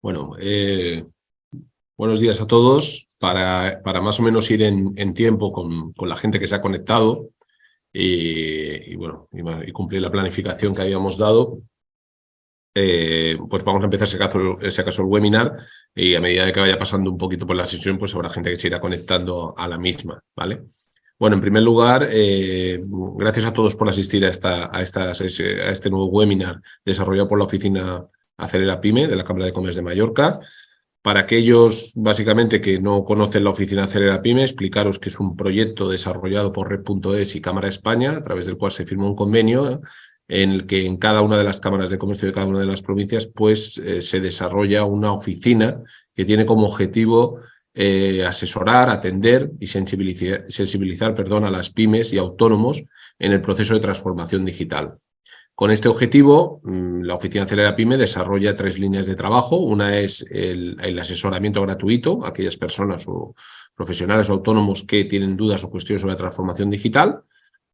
Bueno, buenos días a todos. Para más o menos ir en tiempo con la gente que se ha conectado y cumplir la planificación que habíamos dado, pues vamos a empezar ese caso el webinar, y a medida de que vaya pasando un poquito por la sesión, pues habrá gente que se irá conectando a la misma, ¿vale? Bueno, en primer lugar, gracias a todos por asistir a este nuevo webinar desarrollado por la Oficina Acelera Pyme de la Cámara de Comercio de Mallorca. Para aquellos, básicamente, que no conocen la Oficina Acelera Pyme, explicaros que es un proyecto desarrollado por Red.es y Cámara España, a través del cual se firmó un convenio en el que en cada una de las cámaras de comercio de cada una de las provincias pues se desarrolla una oficina que tiene como objetivo asesorar, atender y sensibilizar a las pymes y autónomos en el proceso de transformación digital. Con este objetivo, la Oficina Acelera Pyme desarrolla 3 líneas de trabajo. Una es el asesoramiento gratuito a aquellas personas o profesionales o autónomos que tienen dudas o cuestiones sobre la transformación digital.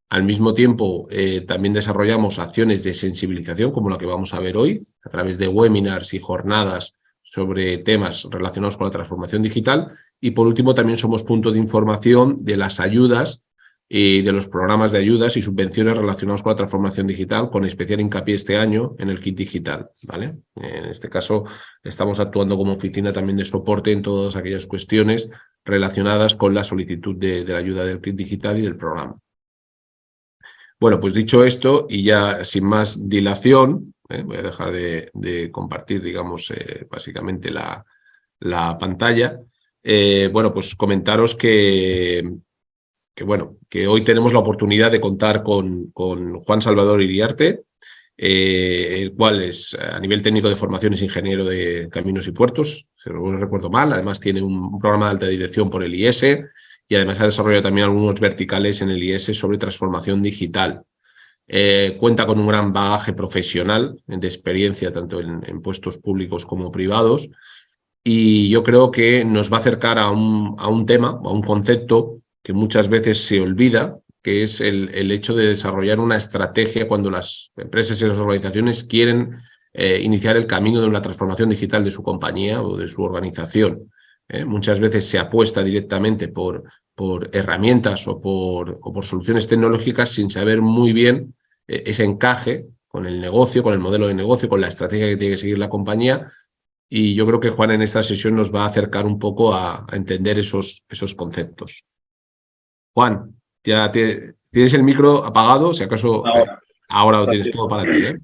Al mismo tiempo, también desarrollamos acciones de sensibilización, como la que vamos a ver hoy, a través de webinars y jornadas sobre temas relacionados con la transformación digital. Y por último, también somos punto de información de las ayudas y de los programas de ayudas y subvenciones relacionados con la transformación digital, con especial hincapié este año en el kit digital, ¿vale? En este caso, estamos actuando como oficina también de soporte en todas aquellas cuestiones relacionadas con la solicitud de la ayuda del kit digital y del programa. Bueno, pues dicho esto, y ya sin más dilación, voy a dejar de compartir, digamos, básicamente la pantalla. Bueno, pues comentaros que hoy tenemos la oportunidad de contar con Juan Salvador Iriarte, el cual es, a nivel técnico de formación, es ingeniero de caminos y puertos, si no recuerdo mal. Además tiene un programa de alta dirección por el IES y además ha desarrollado también algunos verticales en el IES sobre transformación digital. Cuenta con un gran bagaje profesional de experiencia tanto en puestos públicos como privados, y yo creo que nos va a acercar a un tema, a un concepto que muchas veces se olvida, que es el hecho de desarrollar una estrategia cuando las empresas y las organizaciones quieren iniciar el camino de una transformación digital de su compañía o de su organización. Muchas veces se apuesta directamente por herramientas o por soluciones tecnológicas sin saber muy bien ese encaje con el negocio, con el modelo de negocio, con la estrategia que tiene que seguir la compañía. Y yo creo que Juan en esta sesión nos va a acercar un poco a entender esos conceptos. Juan, ya tienes el micro apagado, si acaso ahora lo tienes todo para ti, ¿eh?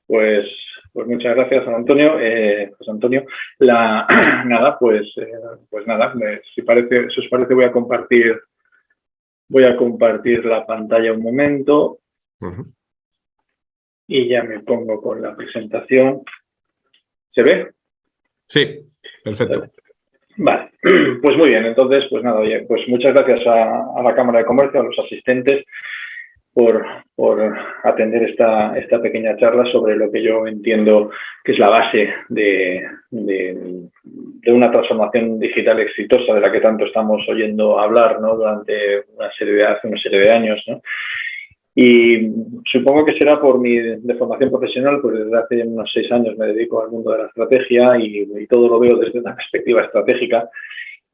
Pues muchas gracias, José Antonio. Si os parece, voy a compartir la pantalla un momento. Y ya me pongo con la presentación. ¿Se ve? Sí, perfecto. Vale, pues muy bien. Entonces, pues nada, oye, pues muchas gracias a la Cámara de Comercio, a los asistentes, por atender esta pequeña charla sobre lo que yo entiendo que es la base de una transformación digital exitosa de la que tanto estamos oyendo hablar, ¿no?, durante hace una serie de años, ¿no? Y supongo que será por mi formación profesional, pues desde hace unos 6 años me dedico al mundo de la estrategia y todo lo veo desde una perspectiva estratégica.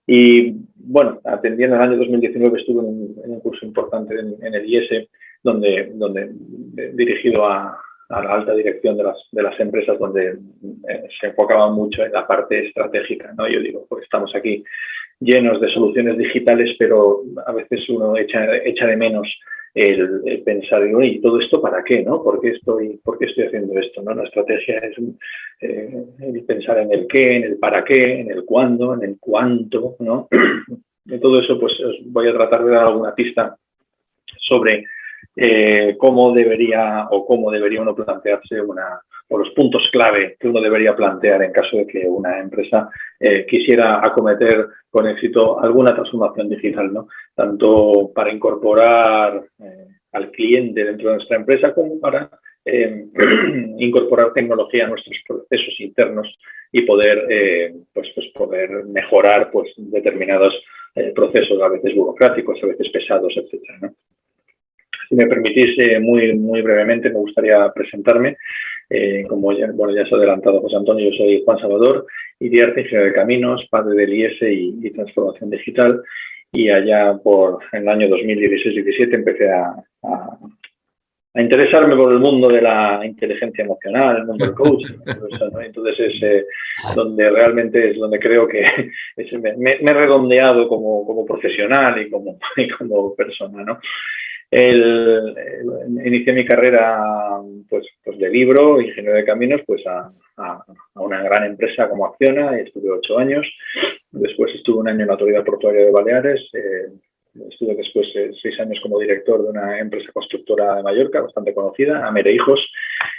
Y bueno, atendiendo el año 2019 estuve en un curso importante en el IES, donde dirigido a la alta dirección de las empresas, donde se enfocaba mucho en la parte estratégica, ¿no? Yo digo, pues estamos aquí llenos de soluciones digitales, pero a veces uno echa de menos el pensar, ¿y todo esto para qué, no? ¿Por qué estoy haciendo esto, no? La estrategia es el pensar en el qué, en el para qué, en el cuándo, en el cuánto, ¿no? De todo eso, pues os voy a tratar de dar alguna pista sobre cómo debería uno plantearse o los puntos clave que uno debería plantear en caso de que una empresa quisiera acometer con éxito alguna transformación digital, ¿no? Tanto para incorporar al cliente dentro de nuestra empresa como para incorporar tecnología a nuestros procesos internos y poder poder mejorar determinados procesos, a veces burocráticos, a veces pesados, etcétera, ¿no? Si me permitís, muy brevemente, me gustaría presentarme. Como ya se ha adelantado José Antonio, yo soy Juan Salvador, Iriarte, ingeniero de caminos, padre del IS y transformación digital. Y allá por el año 2016-17 empecé a interesarme por el mundo de la inteligencia emocional, el mundo del coaching. ¿No? Entonces es donde realmente es donde creo que me he redondeado como profesional y como persona, ¿no? Inicié mi carrera pues de libro, ingeniero de caminos, pues a una gran empresa como Acciona, y estuve 8 años. Después estuve un año en la Autoridad Portuaria de Baleares. Estuve después 6 años como director de una empresa constructora de Mallorca, bastante conocida, Amere Hijos.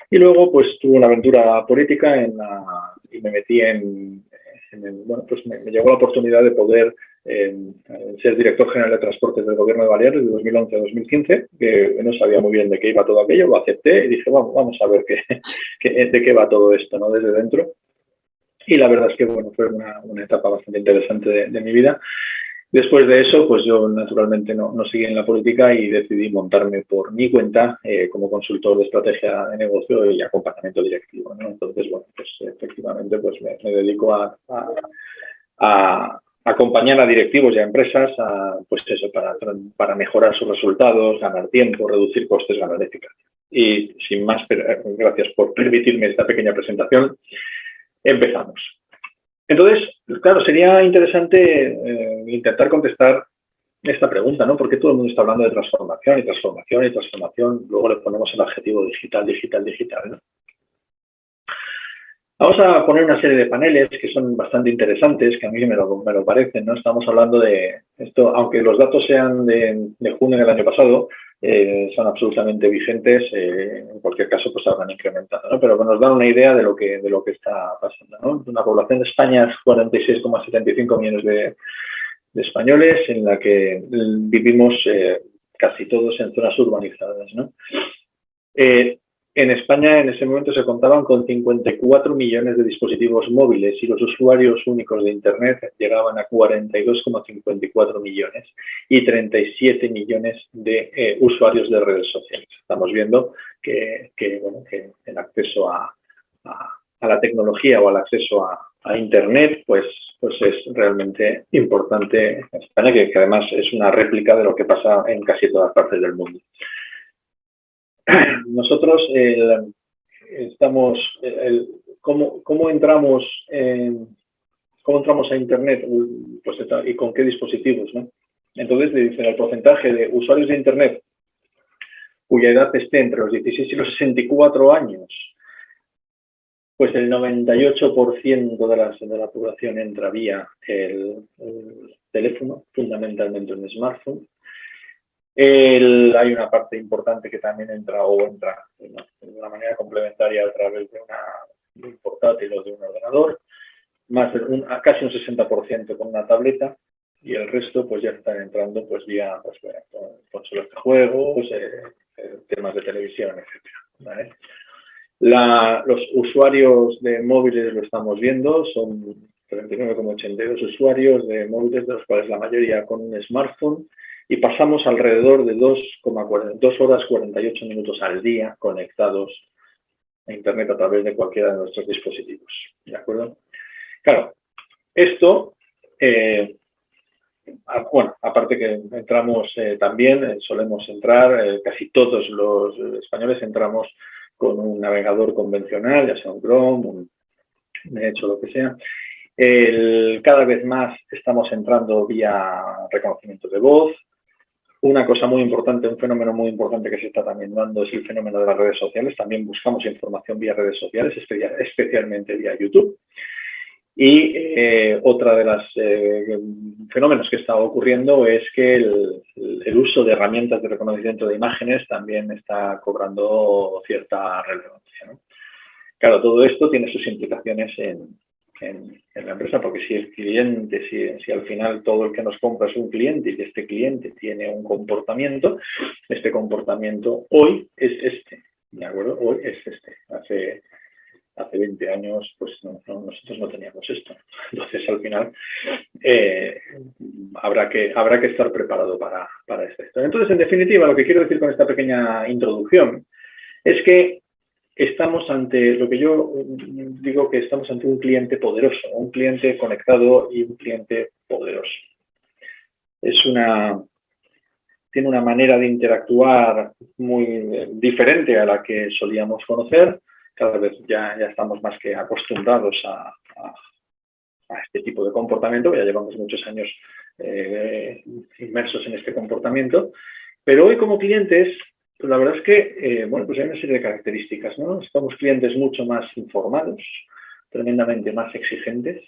Y luego pues tuve una aventura política y me metí pues me llegó la oportunidad de poder ser director general de transportes del Gobierno de Baleares de 2011 a 2015, que no sabía muy bien de qué iba todo aquello, lo acepté y dije, vamos a ver de qué va todo esto, ¿no? Desde dentro. Y la verdad es que bueno, fue una etapa bastante interesante de mi vida. Después de eso, pues yo naturalmente no seguí en la política y decidí montarme por mi cuenta como consultor de estrategia de negocio y acompañamiento directivo, ¿no? Entonces, bueno, pues efectivamente pues me dedico a acompañar a directivos y a empresas pues eso, para mejorar sus resultados, ganar tiempo, reducir costes, ganar eficacia. Y sin más, gracias por permitirme esta pequeña presentación. Empezamos. Entonces, claro, sería interesante intentar contestar esta pregunta, ¿no? Porque todo el mundo está hablando de transformación y transformación y transformación. Luego le ponemos el adjetivo digital, ¿no? Vamos a poner una serie de paneles que son bastante interesantes, que a mí me lo parecen, ¿no? Estamos hablando de esto, aunque los datos sean de junio del año pasado, son absolutamente vigentes, en cualquier caso pues habrán incrementado, ¿no? Pero nos dan una idea de lo que está pasando, ¿no? La población de España es 46,75 millones de españoles, en la que vivimos casi todos en zonas urbanizadas, ¿no? En España en ese momento se contaban con 54 millones de dispositivos móviles y los usuarios únicos de Internet llegaban a 42,54 millones y 37 millones de usuarios de redes sociales. Estamos viendo que el acceso a la tecnología o al acceso a Internet pues es realmente importante en España, que además es una réplica de lo que pasa en casi todas partes del mundo. Nosotros ¿cómo entramos a Internet? Pues, ¿y con qué dispositivos, no? Entonces, le dicen el porcentaje de usuarios de Internet cuya edad esté entre los 16 y los 64 años, pues el 98% de la población entra vía el teléfono, fundamentalmente un smartphone. Hay una parte importante que también entra de una manera complementaria a través de un portátil o de un ordenador, casi un 60% con una tableta, y el resto pues ya están entrando pues vía consolas de juegos, temas de televisión, etcétera, ¿vale? Los usuarios de móviles lo estamos viendo, son 39,82 usuarios de móviles, de los cuales la mayoría con un smartphone, y pasamos alrededor de 2 horas 48 minutos al día conectados a Internet a través de cualquiera de nuestros dispositivos. ¿De acuerdo? Claro, esto, aparte que entramos también, solemos entrar, casi todos los españoles entramos con un navegador convencional, ya sea un Chrome, un Edge o lo que sea. Cada vez más estamos entrando vía reconocimiento de voz. Una cosa muy importante, un fenómeno muy importante que se está también dando es el fenómeno de las redes sociales. También buscamos información vía redes sociales, especialmente vía YouTube. Y otra de los fenómenos que está ocurriendo es que el uso de herramientas de reconocimiento de imágenes también está cobrando cierta relevancia, ¿no? Claro, todo esto tiene sus implicaciones en la empresa, porque si el cliente, si al final todo el que nos compra es un cliente y que este cliente tiene un comportamiento, este comportamiento hoy es este, ¿de acuerdo? Hoy es este. Hace 20 años pues nosotros no teníamos esto. Entonces al final habrá que estar preparado para esto. Entonces, en definitiva, lo que quiero decir con esta pequeña introducción es que estamos ante lo que yo digo que estamos ante un cliente poderoso, un cliente conectado y un cliente poderoso. Tiene una manera de interactuar muy diferente a la que solíamos conocer. Cada vez ya estamos más que acostumbrados a este tipo de comportamiento, ya llevamos muchos años inmersos en este comportamiento, pero hoy como clientes, pues la verdad es que bueno, pues hay una serie de características, ¿no? Somos clientes mucho más informados, tremendamente más exigentes,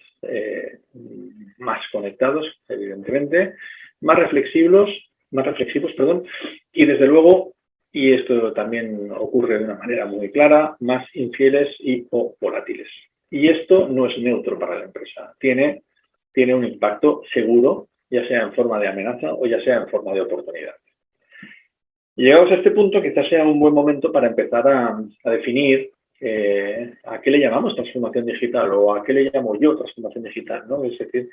más conectados, evidentemente, más reflexivos, y desde luego, y esto también ocurre de una manera muy clara, más infieles y o volátiles. Y esto no es neutro para la empresa. Tiene un impacto seguro, ya sea en forma de amenaza o ya sea en forma de oportunidad. Y llegados a este punto, quizás sea un buen momento para empezar a definir a qué le llamamos transformación digital o a qué le llamo yo transformación digital, ¿no? Es decir,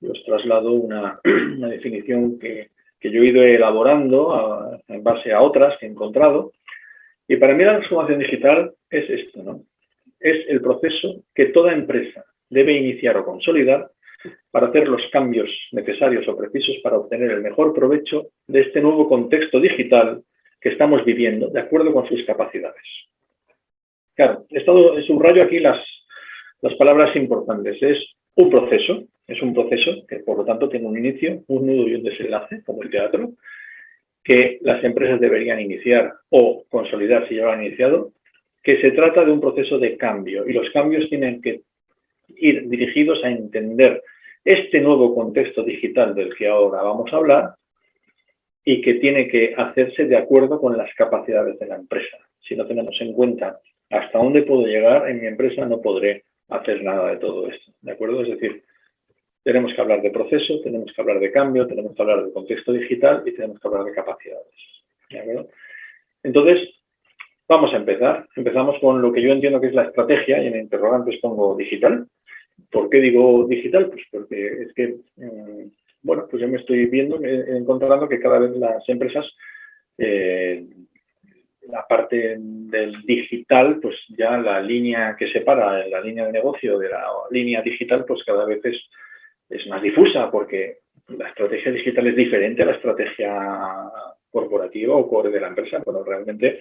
yo os traslado una definición que yo he ido elaborando en base a otras que he encontrado. Y para mí la transformación digital es esto, ¿no? Es el proceso que toda empresa debe iniciar o consolidar para hacer los cambios necesarios o precisos para obtener el mejor provecho de este nuevo contexto digital que estamos viviendo, de acuerdo con sus capacidades. Claro, subrayo aquí las palabras importantes. Es un proceso que, por lo tanto, tiene un inicio, un nudo y un desenlace, como el teatro, que las empresas deberían iniciar o consolidar si ya lo han iniciado, que se trata de un proceso de cambio y los cambios tienen que ir dirigidos a entender este nuevo contexto digital del que ahora vamos a hablar y que tiene que hacerse de acuerdo con las capacidades de la empresa. Si no tenemos en cuenta hasta dónde puedo llegar en mi empresa, no podré hacer nada de todo esto, ¿de acuerdo? Es decir, tenemos que hablar de proceso, tenemos que hablar de cambio, tenemos que hablar de contexto digital y tenemos que hablar de capacidades, ¿de acuerdo? Entonces, vamos a empezar. Empezamos con lo que yo entiendo que es la estrategia y en interrogantes pongo digital. ¿Por qué digo digital? Pues porque es que, bueno, pues yo me estoy encontrando que cada vez las empresas, la parte del digital, pues ya la línea que separa la línea de negocio de la línea digital, pues cada vez es más difusa porque la estrategia digital es diferente a la estrategia corporativa o core de la empresa. Bueno, realmente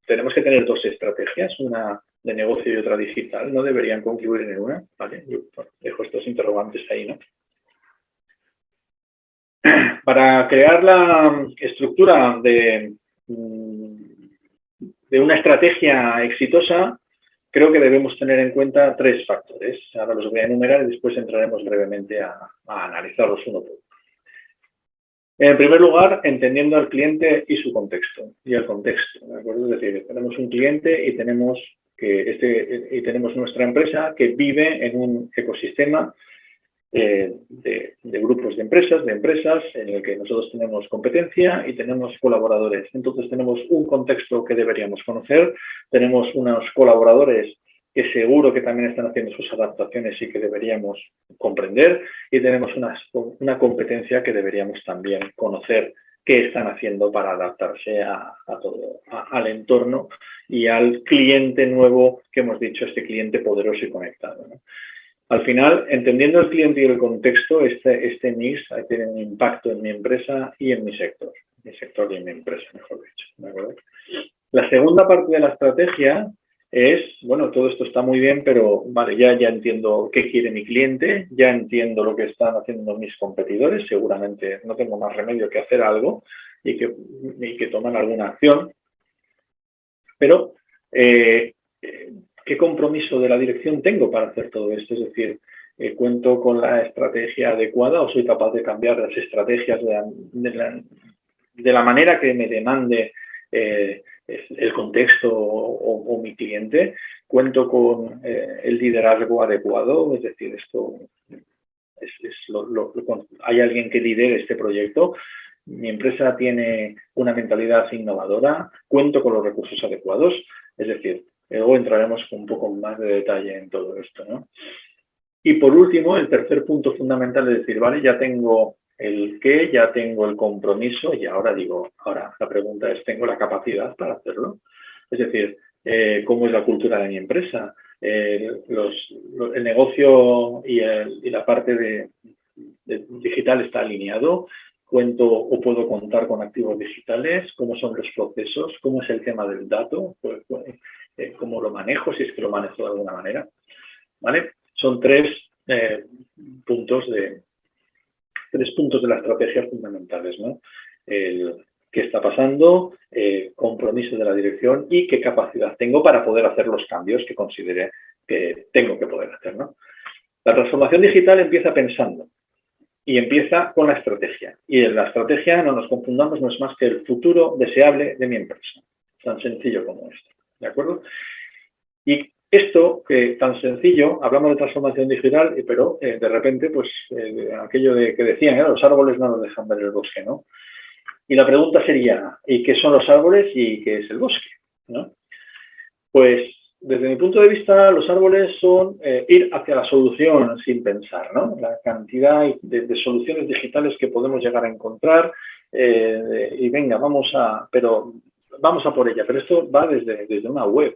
tenemos que tener dos estrategias, una de negocio y otra digital, no deberían concluir en una, ¿vale? Yo dejo estos interrogantes ahí, ¿no? Para crear la estructura de una estrategia exitosa, creo que debemos tener en cuenta tres factores. Ahora los voy a enumerar y después entraremos brevemente a analizarlos uno por uno. En primer lugar, entendiendo al cliente y su contexto, y el contexto, ¿de acuerdo? Es decir, tenemos un cliente y tenemos nuestra empresa que vive en un ecosistema de grupos de empresas, en el que nosotros tenemos competencia y tenemos colaboradores. Entonces tenemos un contexto que deberíamos conocer, tenemos unos colaboradores que seguro que también están haciendo sus adaptaciones y que deberíamos comprender, y tenemos una competencia que deberíamos también conocer qué están haciendo para adaptarse al entorno y al cliente nuevo que hemos dicho, este cliente poderoso y conectado, ¿no? Al final, entendiendo el cliente y el contexto, este mix tiene un impacto en mi empresa y en mi sector y en mi empresa, mejor dicho, ¿de acuerdo? La segunda parte de la estrategia es, bueno, todo esto está muy bien, pero vale, ya entiendo qué quiere mi cliente, ya entiendo lo que están haciendo mis competidores, seguramente no tengo más remedio que hacer algo y que toman alguna acción, pero ¿qué compromiso de la dirección tengo para hacer todo esto? Es decir, ¿cuento con la estrategia adecuada o soy capaz de cambiar las estrategias de la manera que me demande el contexto o mi cliente? ¿Cuento con el liderazgo adecuado? Es decir, ¿hay alguien que lidere este proyecto? ¿Mi empresa tiene una mentalidad innovadora? ¿Cuento con los recursos adecuados? Es decir, luego entraremos con un poco más de detalle en todo esto, ¿no? Y por último, el tercer punto fundamental es decir, vale, ya tengo el qué, ya tengo el compromiso y ahora la pregunta es, ¿tengo la capacidad para hacerlo? Es decir, cómo es la cultura de mi empresa, el negocio y la parte de digital está alineado, cuento o puedo contar con activos digitales, cómo son los procesos, cómo es el tema del dato, cómo lo manejo, si es que lo manejo de alguna manera, ¿vale? Son tres puntos de la estrategia fundamentales, ¿no? El qué está pasando, compromiso de la dirección y qué capacidad tengo para poder hacer los cambios que considere que tengo que poder hacer, ¿no? La transformación digital empieza pensando y empieza con la estrategia. Y en la estrategia, no nos confundamos, no es más que el futuro deseable de mi empresa. Tan sencillo como esto, ¿de acuerdo? Y esto, que tan sencillo, hablamos de transformación digital, pero de repente, pues aquello que decían, los árboles no nos dejan ver el bosque, ¿no? Y la pregunta sería, ¿y qué son los árboles y qué es el bosque? ¿No? Pues, desde mi punto de vista, los árboles son ir hacia la solución sin pensar, ¿no? La cantidad de soluciones digitales que podemos llegar a encontrar y venga, vamos a por ella. Pero esto va desde una web,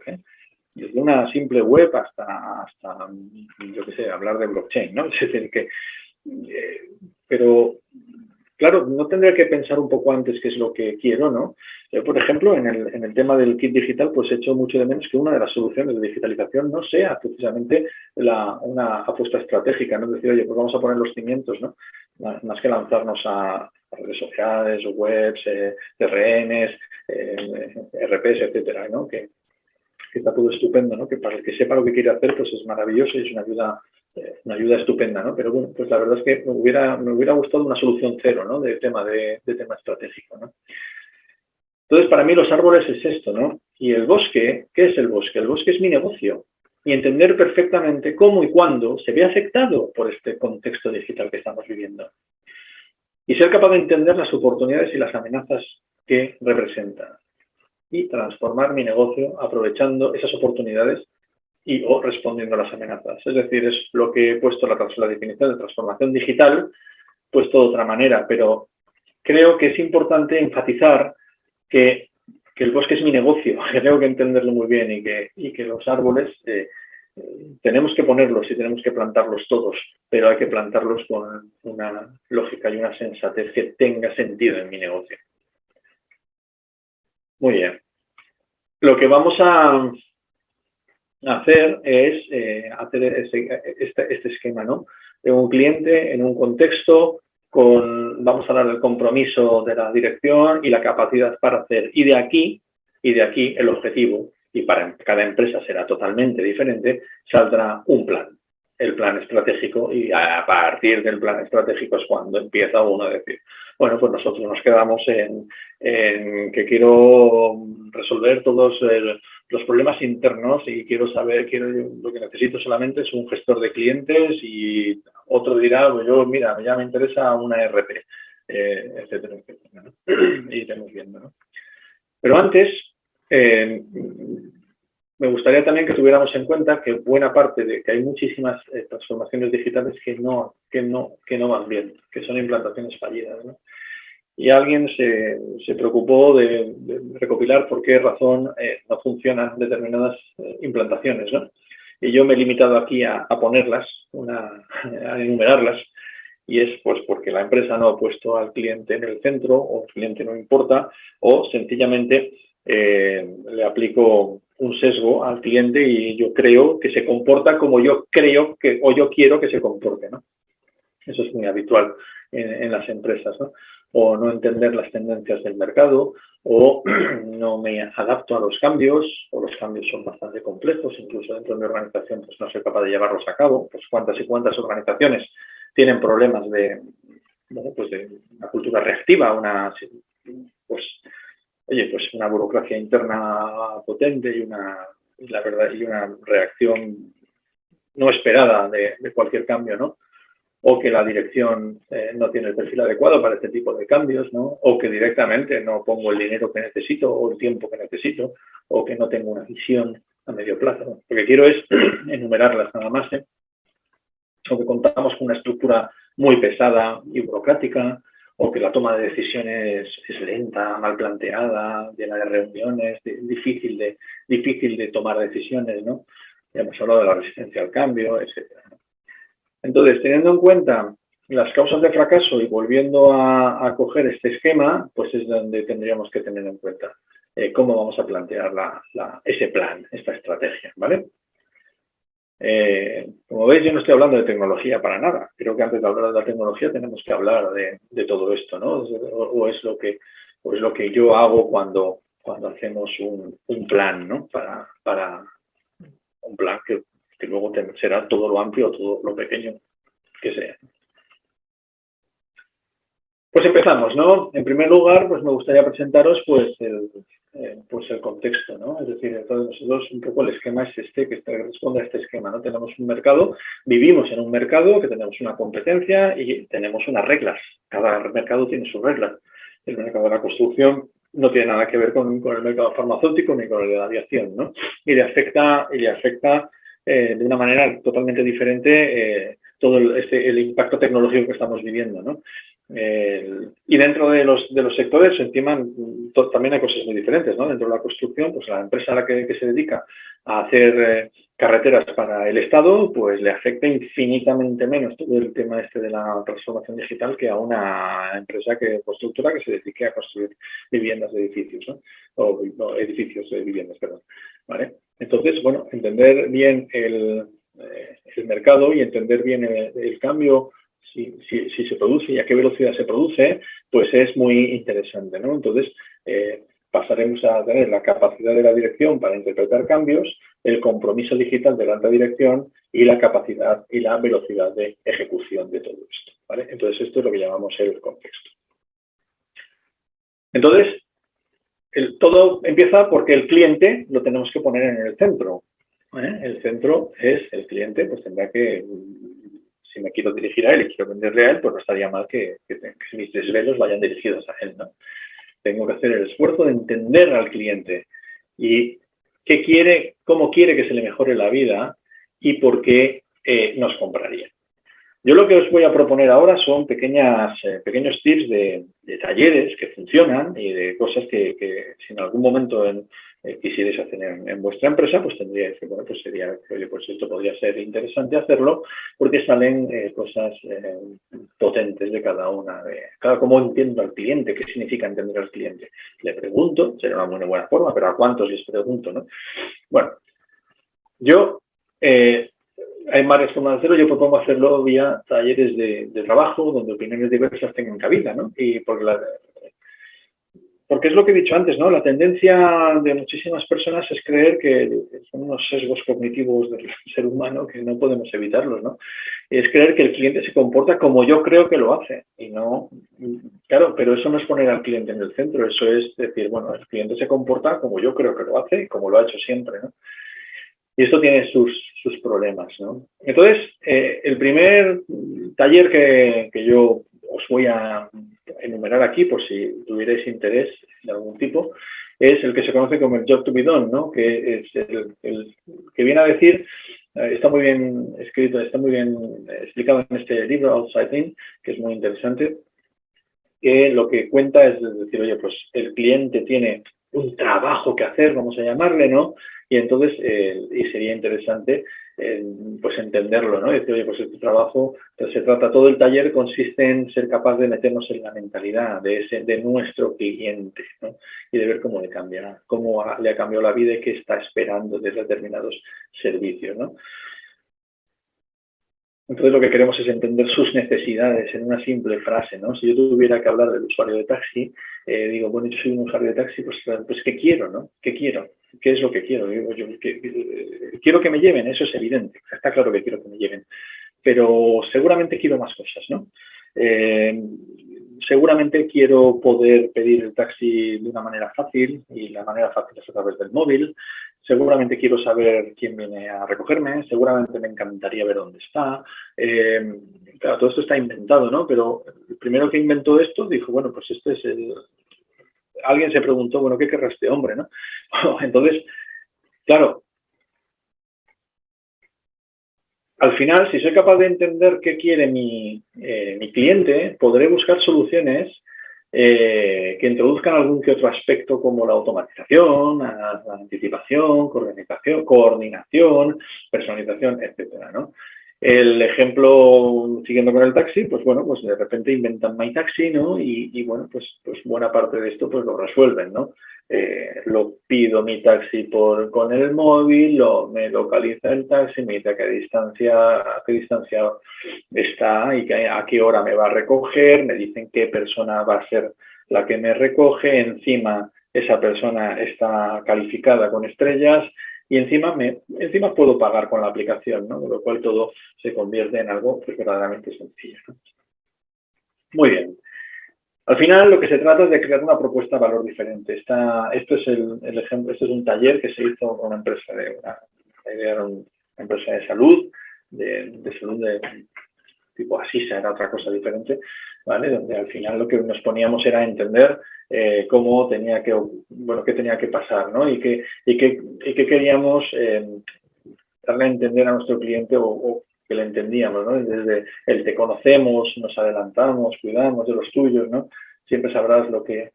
desde una simple web hasta yo qué sé, hablar de blockchain, ¿no? Es decir, que pero claro, no tendría que pensar un poco antes qué es lo que quiero, ¿no? Yo, por ejemplo, en el tema del kit digital, pues he hecho mucho de menos que una de las soluciones de digitalización no sea precisamente una apuesta estratégica, ¿no? Es decir, oye, pues vamos a poner los cimientos, ¿no? Más que lanzarnos a redes sociales, webs, CRMs, RPs, etcétera, ¿no? Que está todo estupendo, ¿no? Que para el que sepa lo que quiere hacer, pues es maravilloso y es una ayuda estupenda, ¿no? Pero bueno, pues la verdad es que me hubiera gustado una solución cero, ¿no? De tema estratégico, ¿no? Entonces, para mí los árboles es esto, ¿no? Y el bosque, ¿qué es el bosque? El bosque es mi negocio. Y entender perfectamente cómo y cuándo se ve afectado por este contexto digital que estamos viviendo. Y ser capaz de entender las oportunidades y las amenazas que representan. Y transformar mi negocio aprovechando esas oportunidades o respondiendo a las amenazas. Es decir, es lo que he puesto la definición de transformación digital, puesto de otra manera, pero creo que es importante enfatizar que el bosque es mi negocio, que tengo que entenderlo muy bien y que los árboles tenemos que ponerlos y tenemos que plantarlos todos, pero hay que plantarlos con una lógica y una sensatez que tenga sentido en mi negocio. Muy bien. Lo que vamos a hacer es hacer este esquema, ¿no? De un cliente en un contexto vamos a hablar del compromiso de la dirección y la capacidad para hacer. Y de aquí el objetivo, y para cada empresa será totalmente diferente, saldrá un plan, el plan estratégico, y a partir del plan estratégico es cuando empieza uno a decir, bueno, pues nosotros nos quedamos en que quiero resolver todos los problemas internos y lo que necesito solamente es un gestor de clientes y otro dirá, pues yo, mira, ya me interesa una ERP, etcétera, etcétera, ¿no? Y iremos viendo, ¿no? Pero antes, me gustaría también que tuviéramos en cuenta que buena parte de que hay muchísimas transformaciones digitales que no van bien, que son implantaciones fallidas, ¿no? Y alguien se preocupó de recopilar por qué razón no funcionan determinadas implantaciones, ¿no? Y yo me he limitado aquí a ponerlas, a enumerarlas, y es pues porque la empresa no ha puesto al cliente en el centro, o el cliente no importa, o sencillamente le aplico un sesgo al cliente y yo creo que se comporta como yo creo o yo quiero que se comporte, ¿no? Eso es muy habitual en las empresas, ¿no? O no entender las tendencias del mercado, o no me adapto a los cambios, o los cambios son bastante complejos, incluso dentro de mi organización pues no soy capaz de llevarlos a cabo. Pues cuántas y cuántas organizaciones tienen problemas de una cultura reactiva, una burocracia interna potente y una reacción no esperada de cualquier cambio, ¿no? O que la dirección no tiene el perfil adecuado para este tipo de cambios, ¿no? O que directamente no pongo el dinero que necesito o el tiempo que necesito, o que no tengo una visión a medio plazo, ¿no? Lo que quiero es enumerarlas nada más, o que contamos con una estructura muy pesada y burocrática, o que la toma de decisiones es lenta, mal planteada, llena de reuniones, difícil de tomar decisiones, ¿no? Ya hemos hablado de la resistencia al cambio, etcétera, ¿no? Entonces, teniendo en cuenta las causas de fracaso y volviendo a coger este esquema, pues es donde tendríamos que tener en cuenta cómo vamos a plantear ese plan, esta estrategia, ¿vale? Como veis, yo no estoy hablando de tecnología para nada. Creo que antes de hablar de la tecnología tenemos que hablar de todo esto, ¿no? O es lo que yo hago cuando hacemos un plan, ¿no? Para un plan que luego será todo lo amplio o todo lo pequeño que sea. Pues empezamos, ¿no? En primer lugar, pues me gustaría presentaros pues el contexto, ¿no? Es decir, entonces nosotros un poco el esquema es este, que responde a este esquema, ¿no? Tenemos un mercado, vivimos en un mercado que tenemos una competencia y tenemos unas reglas. Cada mercado tiene sus reglas. El mercado de la construcción no tiene nada que ver con el mercado farmacéutico ni con el de la aviación, ¿no? Y le afecta de una manera totalmente diferente todo el impacto tecnológico que estamos viviendo, ¿no? Y dentro de los sectores, encima, también hay cosas muy diferentes, ¿no? Dentro de la construcción, pues la empresa a la que se dedica a hacer carreteras para el Estado, pues le afecta infinitamente menos todo el tema este de la transformación digital que a una empresa constructora que se dedique a construir viviendas de edificios, ¿no? O edificios de viviendas, perdón, ¿vale? Entonces, bueno, entender bien el mercado y entender bien el cambio, si se produce y a qué velocidad se produce, pues es muy interesante, ¿no? Entonces, pasaremos a tener la capacidad de la dirección para interpretar cambios, el compromiso digital de la alta dirección y la capacidad y la velocidad de ejecución de todo esto, ¿vale? Entonces, esto es lo que llamamos el contexto. Entonces, todo empieza porque el cliente lo tenemos que poner en el centro, ¿eh? El centro es el cliente, pues tendrá que... Si me quiero dirigir a él y quiero venderle a él, pues no estaría mal que mis desvelos vayan dirigidos a él, ¿no? Tengo que hacer el esfuerzo de entender al cliente y qué quiere, cómo quiere que se le mejore la vida y por qué nos compraría. Yo lo que os voy a proponer ahora son pequeños tips de talleres que funcionan y de cosas que si en algún momento quisierais hacer en vuestra empresa, pues tendríais que, bueno, pues sería, oye, pues esto podría ser interesante hacerlo porque salen cosas potentes de cada una. Claro, ¿cómo entiendo al cliente? ¿Qué significa entender al cliente? Le pregunto, será una muy buena forma, pero ¿a cuántos les pregunto, no? Bueno, yo... hay varias formas de hacerlo. Yo propongo hacerlo vía talleres de trabajo, donde opiniones diversas tengan cabida, ¿no? Y porque es lo que he dicho antes, ¿no? La tendencia de muchísimas personas es creer que son unos sesgos cognitivos del ser humano que no podemos evitarlos, ¿no? Y es creer que el cliente se comporta como yo creo que lo hace. Y no, claro, pero eso no es poner al cliente en el centro, eso es decir, bueno, el cliente se comporta como yo creo que lo hace y como lo ha hecho siempre, ¿no? Y esto tiene sus problemas, ¿no? Entonces, el primer taller que yo os voy a enumerar aquí, por si tuvierais interés de algún tipo, es el que se conoce como el job to be done, ¿no? Que es el que viene a decir, está muy bien escrito, está muy bien explicado en este libro, Outside In, que es muy interesante, que lo que cuenta es decir, oye, pues el cliente tiene un trabajo que hacer, vamos a llamarle, ¿no? Y entonces, y sería interesante, pues entenderlo, ¿no? Y decir, oye, pues este trabajo, entonces se trata, todo el taller consiste en ser capaz de meternos en la mentalidad de nuestro cliente, ¿no? Y de ver cómo le ha cambiado la vida y qué está esperando de determinados servicios, ¿no? Entonces lo que queremos es entender sus necesidades en una simple frase, ¿no? Si yo tuviera que hablar del usuario de taxi, digo, bueno, yo soy un usuario de taxi, pues ¿qué quiero, no? ¿Qué quiero? ¿Qué es lo que quiero? Digo, quiero que me lleven, eso es evidente. Está claro que quiero que me lleven. Pero seguramente quiero más cosas, ¿no? Seguramente quiero poder pedir el taxi de una manera fácil y la manera fácil es a través del móvil. Seguramente quiero saber quién viene a recogerme, seguramente me encantaría ver dónde está. Claro, todo esto está inventado, ¿no? Pero el primero que inventó esto dijo, bueno, pues este es el... Alguien se preguntó, bueno, ¿qué querrá este hombre, no? Entonces, claro, al final, si soy capaz de entender qué quiere mi cliente, podré buscar soluciones que introduzcan algún que otro aspecto como la automatización, la anticipación, coordinación, personalización, etcétera, ¿no? El ejemplo, siguiendo con el taxi, pues bueno, pues de repente inventan MyTaxi, ¿no? Y bueno, pues buena parte de esto pues lo resuelven, ¿no? Lo pido mi taxi con el móvil, me localiza el taxi, me dice a qué distancia está y a qué hora me va a recoger, me dicen qué persona va a ser la que me recoge, encima esa persona está calificada con estrellas y encima puedo pagar con la aplicación, ¿no? Con lo cual todo se convierte en algo pues, verdaderamente sencillo, ¿no? Muy bien. Al final lo que se trata es de crear una propuesta de valor diferente. Esto es el ejemplo, esto es un taller que se hizo con una empresa una empresa de salud, de salud de tipo Asisa, era otra cosa diferente, ¿vale? Donde al final lo que nos poníamos era entender cómo tenía que, bueno, qué tenía que pasar, ¿no? Y qué queríamos darle a entender a nuestro cliente o que le entendíamos, ¿no? Desde el te conocemos, nos adelantamos, cuidamos de los tuyos, ¿no? Siempre sabrás lo que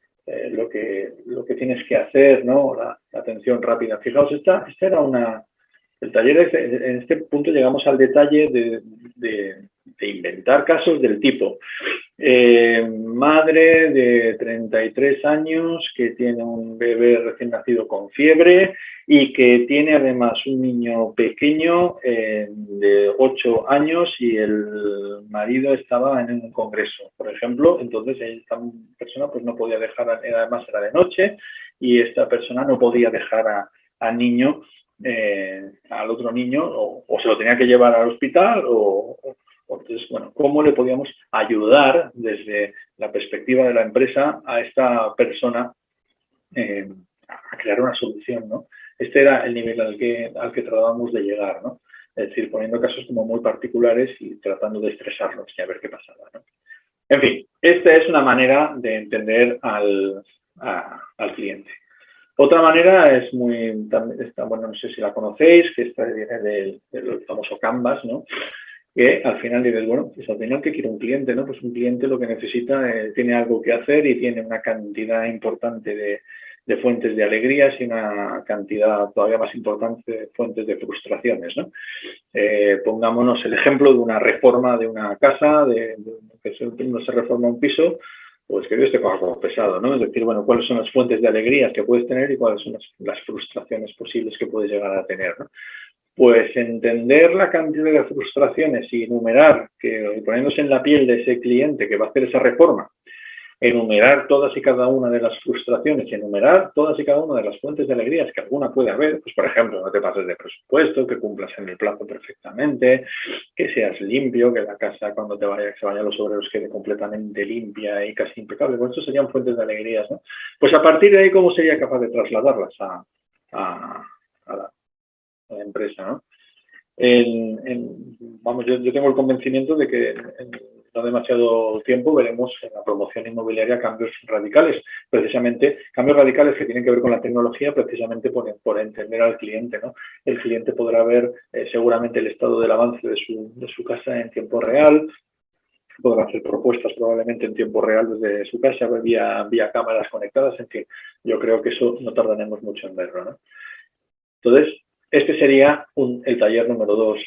tienes que hacer, ¿no? La atención rápida. Fijaos, esta era el taller, en este punto llegamos al detalle de inventar casos del tipo madre de 33 años que tiene un bebé recién nacido con fiebre y que tiene además un niño pequeño de 8 años y el marido estaba en un congreso, por ejemplo. Entonces esta persona pues no podía dejar, además era de noche, y esta persona no podía dejar al niño, al otro niño, o se lo tenía que llevar al hospital entonces, bueno, ¿cómo le podíamos ayudar desde la perspectiva de la empresa a esta persona a crear una solución, ¿no? Este era el nivel al que tratábamos de llegar, ¿no? Es decir, poniendo casos como muy particulares y tratando de estresarlos y a ver qué pasaba, ¿no? En fin, esta es una manera de entender al cliente. Otra manera es bueno, no sé si la conocéis, que esta viene del famoso Canvas, ¿no? Que al final dices, bueno, pues al final, ¿qué quiere un cliente, no? Pues un cliente lo que necesita, tiene algo que hacer y tiene una cantidad importante de fuentes de alegrías y una cantidad todavía más importante de fuentes de frustraciones, ¿no? Pongámonos el ejemplo de una reforma de una casa, que no se reforma un piso, pues que Dios te coja como pesado, ¿no? Es decir, bueno, cuáles son las fuentes de alegrías que puedes tener y cuáles son las frustraciones posibles que puedes llegar a tener, ¿no? Pues entender la cantidad de frustraciones y enumerar, poniéndose en la piel de ese cliente que va a hacer esa reforma, enumerar todas y cada una de las frustraciones y enumerar todas y cada una de las fuentes de alegrías que alguna puede haber, pues por ejemplo, no te pases de presupuesto, que cumplas en el plazo perfectamente, que seas limpio, que la casa cuando se vayan los obreros quede completamente limpia y casi impecable. Pues estos serían fuentes de alegrías, ¿no? Pues a partir de ahí, ¿cómo sería capaz de trasladarlas a la empresa, ¿no? Vamos, yo tengo el convencimiento de que en no demasiado tiempo veremos en la promoción inmobiliaria cambios radicales, cambios radicales que tienen que ver con la tecnología, precisamente por entender al cliente, ¿no? El cliente podrá ver seguramente el estado del avance de su casa en tiempo real, podrá hacer propuestas probablemente en tiempo real desde su casa, vía cámaras conectadas, en fin, yo creo que eso no tardaremos mucho en verlo, ¿no? Entonces, este sería el taller número 2,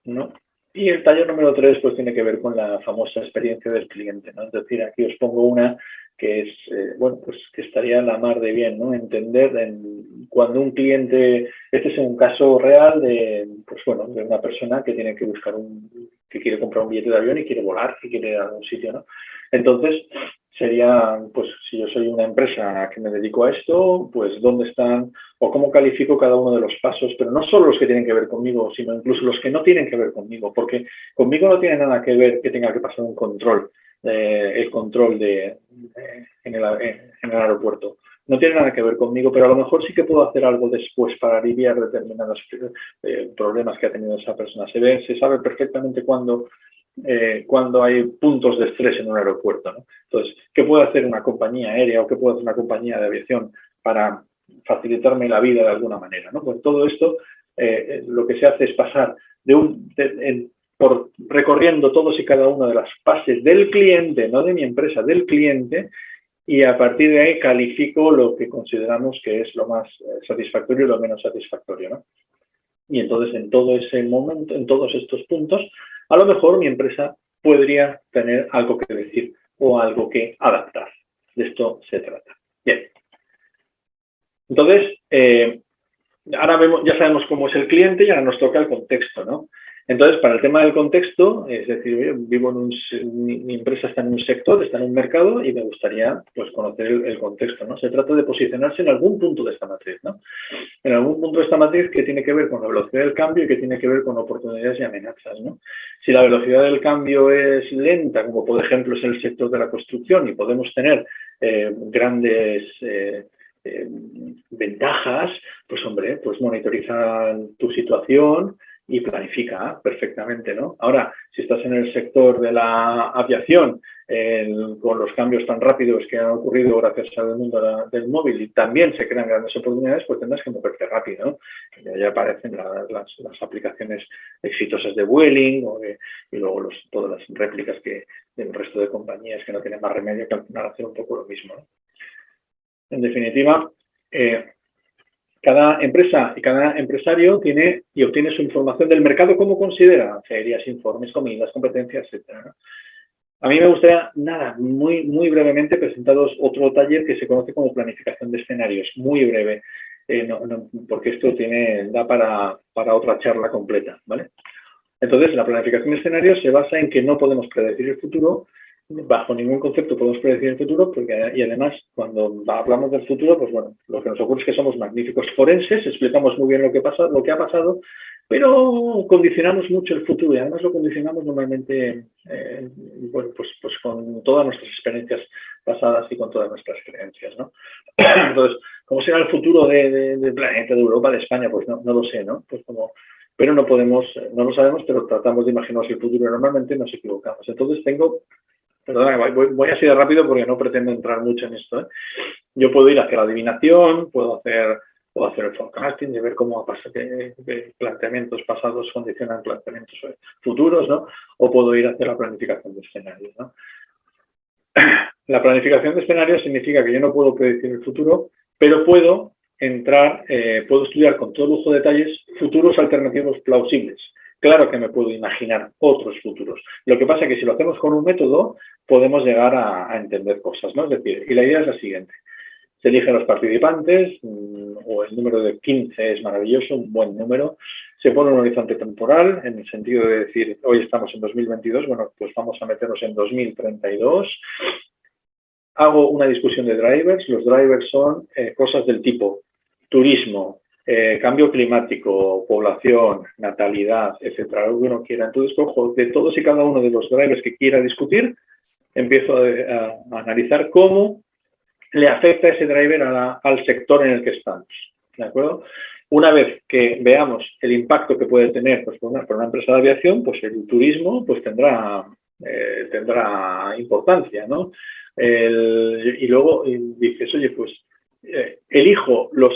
¿no? Y el taller número 3 pues tiene que ver con la famosa experiencia del cliente, ¿no? Es decir, aquí os pongo una que es, bueno, pues que estaría la mar de bien, ¿no? Entender cuando un cliente, este es un caso real de una persona que tiene que que quiere comprar un billete de avión y quiere volar, y quiere ir a algún sitio, ¿no? Entonces, sería, pues, si yo soy una empresa que me dedico a esto, pues, ¿dónde están o cómo califico cada uno de los pasos? Pero no solo los que tienen que ver conmigo, sino incluso los que no tienen que ver conmigo, porque conmigo no tiene nada que ver que tenga que pasar un control, el control en el aeropuerto. No tiene nada que ver conmigo, pero a lo mejor sí que puedo hacer algo después para aliviar determinados problemas que ha tenido esa persona. Se sabe perfectamente cuando hay puntos de estrés en un aeropuerto, ¿no? Entonces, ¿qué puede hacer una compañía aérea o qué puede hacer una compañía de aviación para facilitarme la vida de alguna manera, ¿no? Pues todo esto lo que se hace es pasar por recorriendo todos y cada una de las fases del cliente, no de mi empresa, del cliente, y a partir de ahí califico lo que consideramos que es lo más satisfactorio y lo menos satisfactorio, ¿no? Y entonces en todo ese momento, en todos estos puntos, a lo mejor mi empresa podría tener algo que decir o algo que adaptar. De esto se trata. Bien. Entonces, ahora ya sabemos cómo es el cliente y ahora nos toca el contexto, ¿no? Entonces, para el tema del contexto, es decir, vivo mi empresa está en un sector, está en un mercado y me gustaría pues, conocer el contexto, ¿no? Se trata de posicionarse en algún punto de esta matriz, ¿no? En algún punto de esta matriz que tiene que ver con la velocidad del cambio y que tiene que ver con oportunidades y amenazas, ¿no? Si la velocidad del cambio es lenta, como por ejemplo es el sector de la construcción, y podemos tener grandes ventajas, pues hombre, pues monitorizar tu situación y planifica perfectamente, ¿no? Ahora, si estás en el sector de la aviación, con los cambios tan rápidos que han ocurrido gracias al mundo del móvil y también se crean grandes oportunidades, pues tendrás que moverte rápido, ¿no? Ya aparecen las aplicaciones exitosas de Vueling y luego todas las réplicas del resto de compañías que no tienen más remedio que al final hacer un poco lo mismo, ¿no? En definitiva, cada empresa y cada empresario tiene y obtiene su información del mercado como considera, ferias, informes, comidas, competencias, etc. A mí me gustaría, muy, muy brevemente presentaros otro taller que se conoce como planificación de escenarios, muy breve, porque esto da para otra charla completa, ¿vale? Entonces, la planificación de escenarios se basa en que no podemos predecir el futuro, bajo ningún concepto podemos predecir el futuro, y además, cuando hablamos del futuro, pues bueno, lo que nos ocurre es que somos magníficos forenses, explicamos muy bien lo que ha pasado, pero condicionamos mucho el futuro y además lo condicionamos normalmente, bueno, pues con todas nuestras experiencias pasadas y con todas nuestras creencias, ¿no? Entonces, ¿cómo será el futuro del planeta, de Europa, de España? Pues no lo sé, ¿no? Pues pero no lo sabemos, pero tratamos de imaginarnos el futuro y normalmente nos equivocamos. Entonces perdona, voy así de rápido porque no pretendo entrar mucho en esto, ¿eh? Yo puedo ir hacia la adivinación, puedo hacer el forecasting de ver cómo planteamientos pasados condicionan planteamientos futuros, ¿no? O puedo ir hacia la planificación de escenarios, ¿no? La planificación de escenarios significa que yo no puedo predecir el futuro, pero puedo estudiar con todo lujo de detalles futuros alternativos plausibles. Claro que me puedo imaginar otros futuros. Lo que pasa es que si lo hacemos con un método, podemos llegar a entender cosas, ¿no? Es decir, y la idea es la siguiente. Se eligen los participantes, o el número de 15 es maravilloso, un buen número. Se pone un horizonte temporal, en el sentido de decir, hoy estamos en 2022, bueno, pues vamos a meternos en 2032. Hago una discusión de drivers. Los drivers son cosas del tipo turismo, cambio climático, población, natalidad, etcétera, lo que uno quiera. Entonces, cojo de todos y cada uno de los drivers que quiera discutir, empiezo a analizar cómo le afecta ese driver al sector en el que estamos, ¿de acuerdo? Una vez que veamos el impacto que puede tener pues, por una empresa de aviación, pues el turismo pues, tendrá importancia, ¿no? Y luego dices, oye, pues elijo los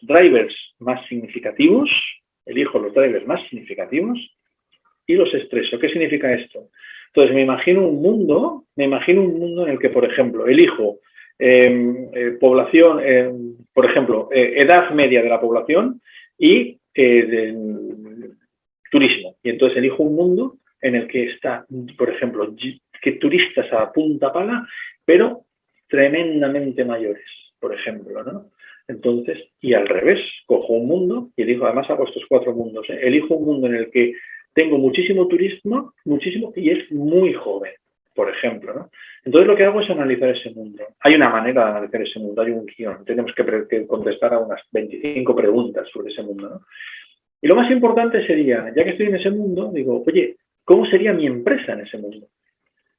drivers más significativos, y los estreso. ¿Qué significa esto? Entonces, me imagino un mundo en el que, por ejemplo, elijo población, por ejemplo, edad media de la población y turismo. Y entonces elijo un mundo en el que está, por ejemplo, que turistas a punta pala, pero tremendamente mayores, por ejemplo, ¿no? Entonces, y al revés, cojo un mundo y elijo, además hago estos 4 mundos, elijo un mundo en el que tengo muchísimo turismo, y es muy joven, por ejemplo, ¿no? Entonces lo que hago es analizar ese mundo. Hay una manera de analizar ese mundo, hay un guión. Tenemos que contestar a unas 25 preguntas sobre ese mundo, ¿no? Y lo más importante sería, ya que estoy en ese mundo, digo, oye, ¿cómo sería mi empresa en ese mundo?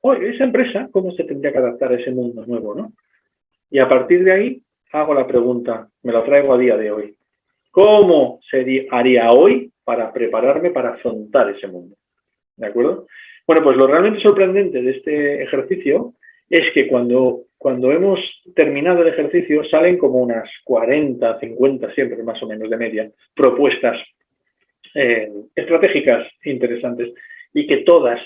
Oye, esa empresa, ¿cómo se tendría que adaptar a ese mundo nuevo, no? Y a partir de ahí hago la pregunta, me la traigo a día de hoy. ¿Cómo haría hoy para prepararme para afrontar ese mundo? ¿De acuerdo? Bueno, pues lo realmente sorprendente de este ejercicio es que cuando hemos terminado el ejercicio salen como unas 40, 50 siempre más o menos de media propuestas estratégicas interesantes y que todas,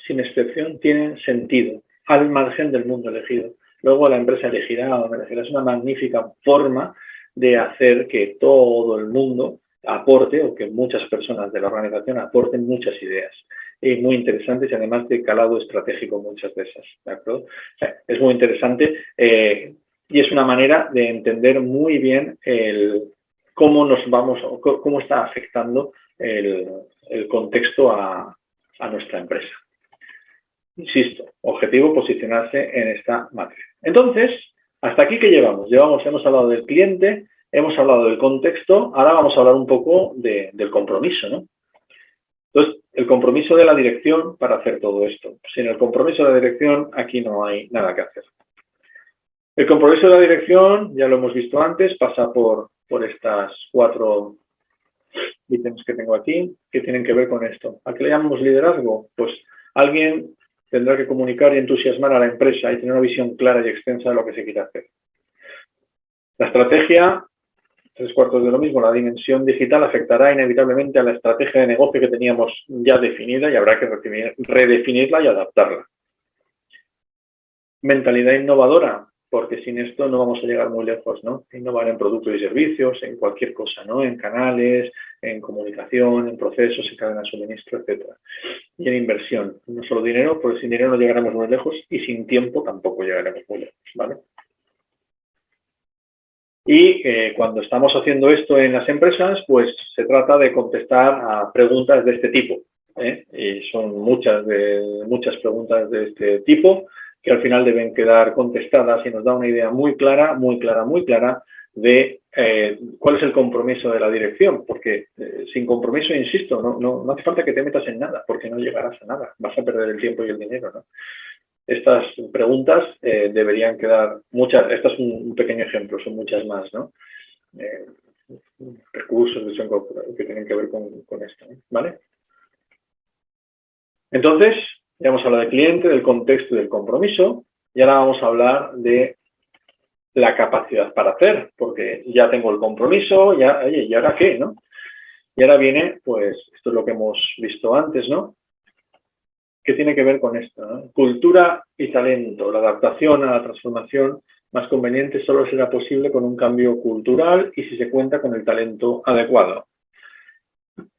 sin excepción, tienen sentido al margen del mundo elegido. Luego la empresa elegirá o no elegirá. Es una magnífica forma de hacer que todo el mundo aporte o que muchas personas de la organización aporten muchas ideas muy interesantes y además de calado estratégico muchas de esas, ¿de acuerdo? O sea, es muy interesante y es una manera de entender muy bien cómo cómo está afectando el contexto a nuestra empresa. Insisto, objetivo posicionarse en esta matriz. Entonces, hasta aquí, ¿qué llevamos? Hemos hablado del cliente, hemos hablado del contexto, ahora vamos a hablar un poco del compromiso, ¿no? Entonces, el compromiso de la dirección para hacer todo esto. Sin el compromiso de la dirección, aquí no hay nada que hacer. El compromiso de la dirección, ya lo hemos visto antes, pasa por estas 4 ítems que tengo aquí, que tienen que ver con esto. ¿A qué le llamamos liderazgo? Pues alguien tendrá que comunicar y entusiasmar a la empresa y tener una visión clara y extensa de lo que se quiere hacer. La estrategia, 3/4 de lo mismo, la dimensión digital afectará inevitablemente a la estrategia de negocio que teníamos ya definida y habrá que redefinirla y adaptarla. Mentalidad innovadora, porque sin esto no vamos a llegar muy lejos, ¿no? Innovar en productos y servicios, en cualquier cosa, ¿no? En canales, en comunicación, en procesos, en cadena de suministro, etcétera. Y en inversión. No solo dinero, porque sin dinero no llegaremos muy lejos y sin tiempo tampoco llegaremos muy lejos, ¿vale? Y cuando estamos haciendo esto en las empresas, pues se trata de contestar a preguntas de este tipo, ¿eh? Y son muchas preguntas de este tipo que al final deben quedar contestadas y nos da una idea muy clara de cuál es el compromiso de la dirección, porque sin compromiso, insisto, no hace falta que te metas en nada, porque no llegarás a nada, vas a perder el tiempo y el dinero, ¿no? Estas preguntas deberían quedar muchas, esto es un pequeño ejemplo, son muchas más, ¿no? Recursos que tienen que ver con esto, ¿vale? Entonces, ya hemos hablado del cliente, del contexto y del compromiso, y ahora vamos a hablar de la capacidad para hacer, porque ya tengo el compromiso, oye, ¿y ahora qué, no? Y ahora viene, pues, esto es lo que hemos visto antes, ¿no? ¿Qué tiene que ver con esto, ¿no? Cultura y talento. La adaptación a la transformación más conveniente solo será posible con un cambio cultural y si se cuenta con el talento adecuado.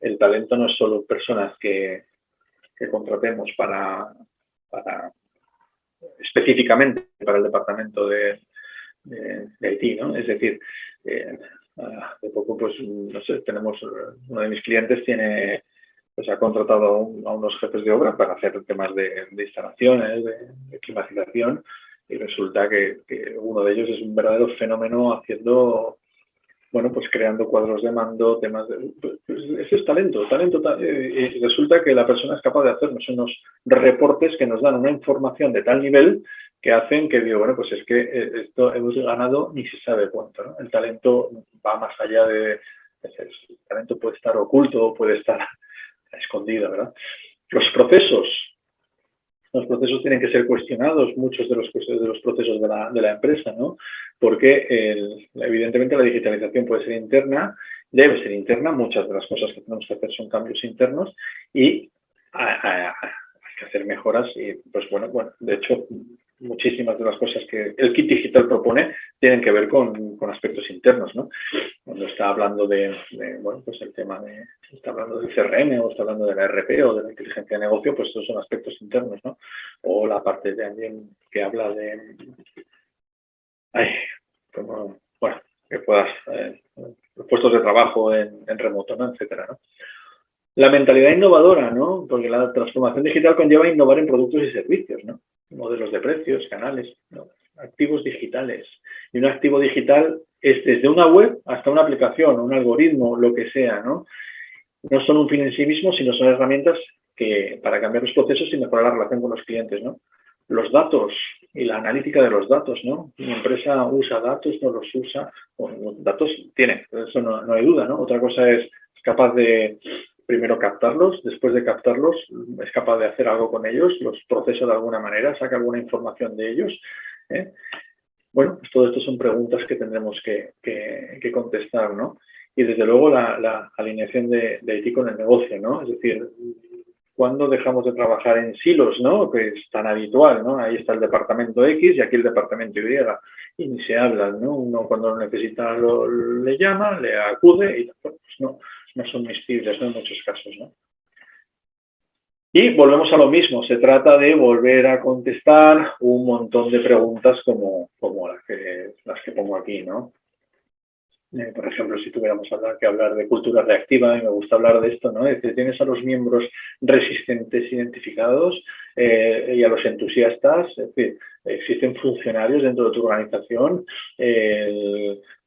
El talento no es solo personas que contratemos específicamente para el departamento de Haití, ¿no? Es decir, de poco, pues, no sé, uno de mis clientes pues ha contratado a unos jefes de obra para hacer temas de instalaciones, de climatización, y resulta que uno de ellos es un verdadero fenómeno haciendo, bueno, pues creando cuadros de mando, temas de... Pues eso es talento, y resulta que la persona es capaz de hacernos unos reportes que nos dan una información de tal nivel que hacen que digo, bueno, pues es que esto hemos ganado ni se sabe cuánto, ¿no? El talento va más allá el talento puede estar oculto, puede estar escondido, ¿verdad? Los procesos tienen que ser cuestionados, muchos de los procesos de la empresa, ¿no? Porque evidentemente la digitalización puede ser interna, debe ser interna, muchas de las cosas que tenemos que hacer son cambios internos y hay que hacer mejoras y, pues bueno, de hecho, muchísimas de las cosas que el kit digital propone tienen que ver con aspectos internos, ¿no? Cuando está hablando bueno, pues el tema está hablando del CRM o está hablando de la RP o de la inteligencia de negocio, pues estos son aspectos internos, ¿no? O la parte también que habla de, bueno, que puedas, puestos de trabajo en remoto, ¿no? Etcétera, ¿no? La mentalidad innovadora, ¿no? Porque la transformación digital conlleva innovar en productos y servicios, ¿no? Modelos de precios, canales, ¿no? Activos digitales. Y un activo digital es desde una web hasta una aplicación, un algoritmo, lo que sea, ¿no? No son un fin en sí mismo, sino son herramientas para cambiar los procesos y mejorar la relación con los clientes, ¿no? Los datos y la analítica de los datos, ¿no? Mi empresa usa datos, no los usa, bueno, datos tiene, eso no hay duda, ¿no? Otra cosa es capaz de primero captarlos, después de captarlos es capaz de hacer algo con ellos, los procesa de alguna manera, saca alguna información de ellos, ¿eh? Bueno, pues todo esto son preguntas que tendremos que contestar, ¿no? y desde luego la alineación de Haití con el negocio, ¿no? Es decir, ¿cuándo dejamos de trabajar en silos, ¿no? Que es tan habitual, ¿no? Ahí está el departamento X y aquí el departamento Y ni se hablan, ¿no? Uno cuando lo necesita le llama, le acude y pues no son miscibles, ¿no? En muchos casos, ¿no? Y volvemos a lo mismo, se trata de volver a contestar un montón de preguntas como las que pongo aquí, ¿no? Por ejemplo, si tuviéramos que hablar de cultura reactiva, y me gusta hablar de esto, ¿no? Es decir, tienes a los miembros resistentes identificados y a los entusiastas, es decir, existen funcionarios dentro de tu organización,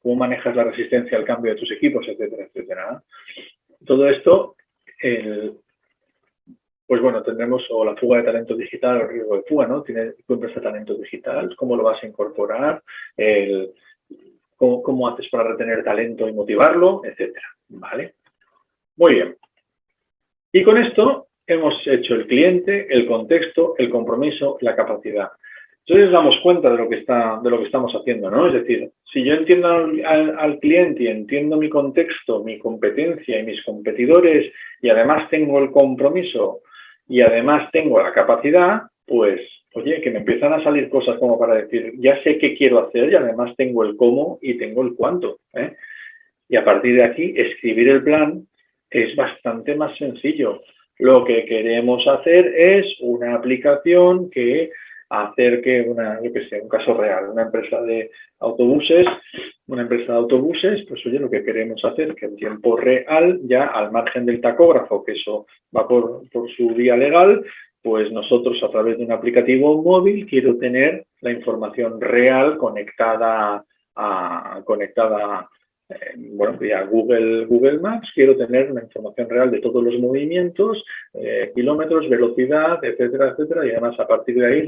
cómo manejas la resistencia al cambio de tus equipos, etcétera, etcétera. Todo esto, pues bueno, tendremos o la fuga de talento digital o el riesgo de fuga, ¿no? Tienes tu empresa talento digital, ¿cómo lo vas a incorporar? ¿Cómo haces para retener talento y motivarlo? Etcétera, ¿vale? Muy bien. Y con esto hemos hecho el cliente, el contexto, el compromiso, la capacidad. Entonces damos cuenta de lo que estamos haciendo, ¿no? Es decir, si yo entiendo al cliente y entiendo mi contexto, mi competencia y mis competidores y además tengo el compromiso y además tengo la capacidad, pues, oye, que me empiezan a salir cosas como para decir, ya sé qué quiero hacer y además tengo el cómo y tengo el cuánto, ¿eh? Y a partir de aquí, escribir el plan es bastante más sencillo. Lo que queremos hacer es una aplicación que acerque un caso real, una empresa de autobuses, pues oye, lo que queremos hacer es que en tiempo real, ya al margen del tacógrafo, que eso va por su vía legal, pues nosotros a través de un aplicativo móvil quiero tener la información real conectada bueno, vía Google Maps, quiero tener una información real de todos los movimientos, kilómetros, velocidad, etcétera, etcétera, y además a partir de ahí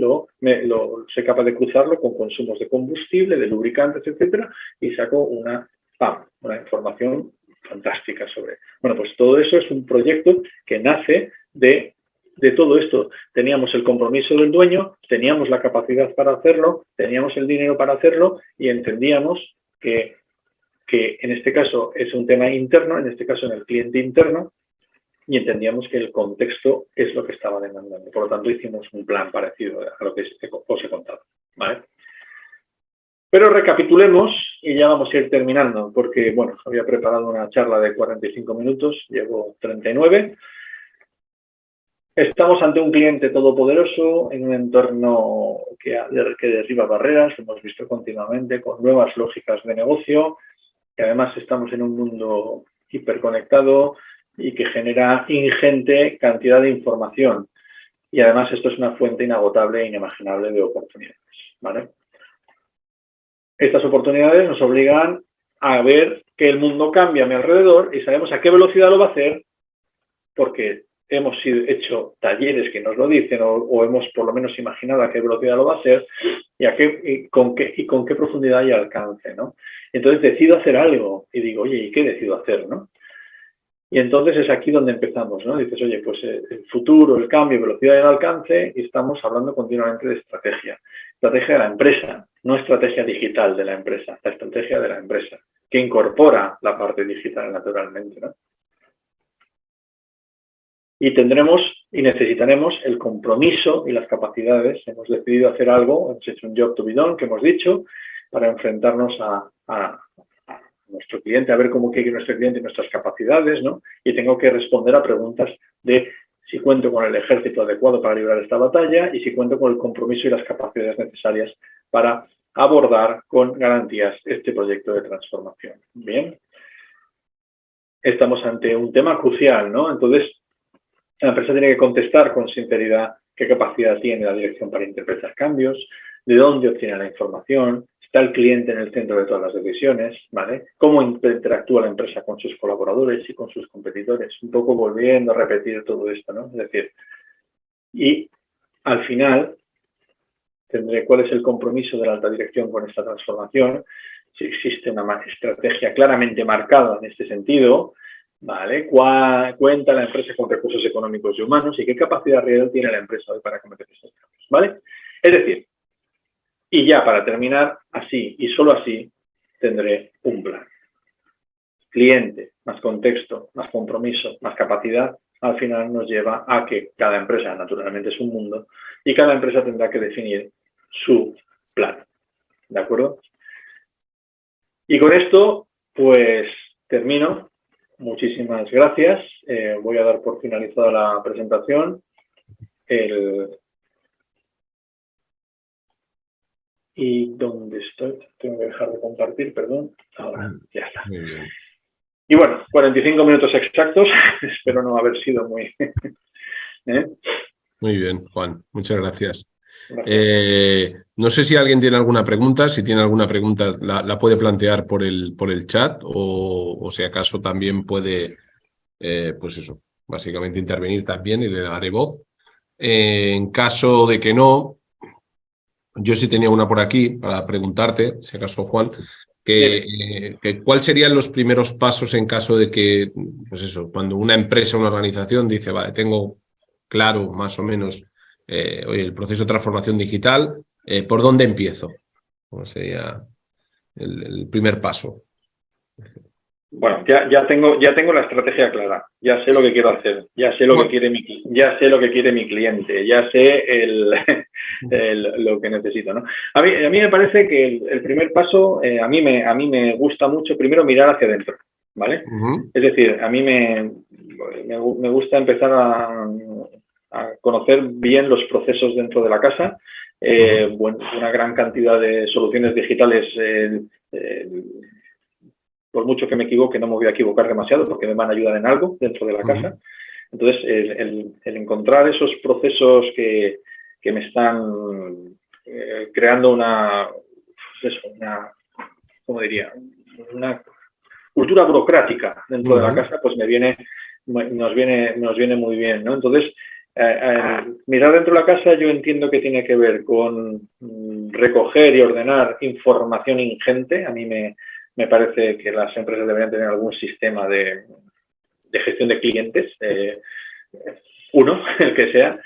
soy capaz de cruzarlo con consumos de combustible, de lubricantes, etcétera, y saco una información fantástica sobre. Bueno, pues todo eso es un proyecto que nace de todo esto. Teníamos el compromiso del dueño, teníamos la capacidad para hacerlo, teníamos el dinero para hacerlo y entendíamos que en este caso es un tema interno, en este caso en el cliente interno, y entendíamos que el contexto es lo que estaba demandando. Por lo tanto, hicimos un plan parecido a lo que os he contado, ¿vale? Pero recapitulemos y ya vamos a ir terminando, porque, bueno, había preparado una charla de 45 minutos, llevo 39. Estamos ante un cliente todopoderoso en un entorno que derriba barreras, lo hemos visto continuamente, con nuevas lógicas de negocio, que además estamos en un mundo hiperconectado y que genera ingente cantidad de información. Y además esto es una fuente inagotable e inimaginable de oportunidades, ¿vale? Estas oportunidades nos obligan a ver que el mundo cambia a mi alrededor y sabemos a qué velocidad lo va a hacer porque hemos hecho talleres que nos lo dicen o hemos por lo menos imaginado a qué velocidad lo va a hacer y con qué profundidad y alcance, ¿no? Entonces decido hacer algo y digo, oye, ¿y qué decido hacer, no? Y entonces es aquí donde empezamos, ¿no? Dices, oye, pues el futuro, el cambio, velocidad y el alcance, y estamos hablando continuamente de estrategia. Estrategia de la empresa, no estrategia digital de la empresa, la estrategia de la empresa, que incorpora la parte digital naturalmente, ¿no? Y tendremos y necesitaremos el compromiso y las capacidades. Hemos decidido hacer algo, hemos hecho un job to be done, que hemos dicho, para enfrentarnos a nuestro cliente, a ver cómo quiere nuestro cliente y nuestras capacidades, ¿no? Y tengo que responder a preguntas de si cuento con el ejército adecuado para librar esta batalla y si cuento con el compromiso y las capacidades necesarias para abordar con garantías este proyecto de transformación. Bien. Estamos ante un tema crucial, ¿no? Entonces, la empresa tiene que contestar con sinceridad qué capacidad tiene la dirección para interpretar cambios, de dónde obtiene la información, está el cliente en el centro de todas las decisiones, ¿vale? Cómo interactúa la empresa con sus colaboradores y con sus competidores. Un poco volviendo a repetir todo esto, ¿no? Es decir, y al final tendré cuál es el compromiso de la alta dirección con esta transformación, si existe una estrategia claramente marcada en este sentido, ¿vale? ¿Cuenta la empresa con recursos económicos y humanos y qué capacidad real tiene la empresa hoy para cometer estos cambios, ¿vale? Es decir, y ya para terminar, así y solo así tendré un plan. cliente, más contexto, más compromiso, más capacidad, al final nos lleva a que cada empresa, naturalmente, es un mundo y cada empresa tendrá que definir su plan. ¿De acuerdo? Y con esto, pues termino. Muchísimas gracias. Voy a dar por finalizada la presentación. ¿Y dónde estoy? Tengo que dejar de compartir, perdón. Ahora, ya está. Muy bien. Y bueno, 45 minutos exactos. Espero no haber sido muy... Muy bien, Juan. Muchas gracias. Gracias. No sé si alguien tiene alguna pregunta. Si tiene alguna pregunta, la puede plantear por el chat o si acaso también puede, pues eso, básicamente intervenir también y le daré voz. En caso de que no, yo sí tenía una por aquí para preguntarte, si acaso, Juan, que ¿cuáles serían los primeros pasos en caso de que, pues eso, cuando una empresa, una organización dice, vale, tengo claro más o menos oye, el proceso de transformación digital, ¿por dónde empiezo? ¿Cuál sería el primer paso? Bueno, ya tengo la estrategia clara, ya sé lo que quiero hacer, ya sé lo que quiere mi cliente, ya sé lo que necesito, ¿no? A mí me parece que el primer paso, a mí me gusta mucho primero mirar hacia adentro, ¿vale? Es decir, a mí me gusta empezar a conocer bien los procesos dentro de la casa, una gran cantidad de soluciones digitales. Por mucho que me equivoque, no me voy a equivocar demasiado porque me van a ayudar en algo dentro de la casa. Entonces, el encontrar esos procesos que me están creando ¿cómo diría? Una cultura burocrática dentro de la casa, pues nos viene muy bien, ¿no? Entonces, mirar dentro de la casa yo entiendo que tiene que ver con recoger y ordenar información ingente. A mí me parece que las empresas deberían tener algún sistema de gestión de clientes, uno, el que sea,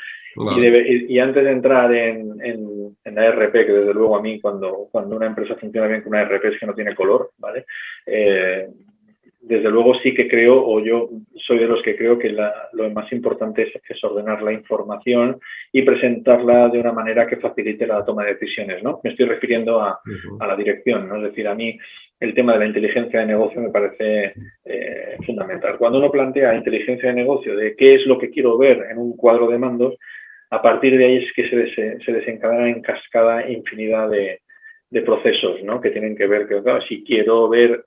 y antes de entrar en la ERP, que desde luego a mí cuando una empresa funciona bien con una ERP es que no tiene color, ¿vale? Desde luego sí que creo, o yo soy de los que creo que lo más importante es ordenar la información y presentarla de una manera que facilite la toma de decisiones, ¿no? Me estoy refiriendo a la dirección, ¿no? Es decir, a mí el tema de la inteligencia de negocio me parece fundamental. Cuando uno plantea inteligencia de negocio de qué es lo que quiero ver en un cuadro de mandos, a partir de ahí es que se desencadena en cascada infinidad de procesos, ¿no? Que tienen que ver, claro, si quiero ver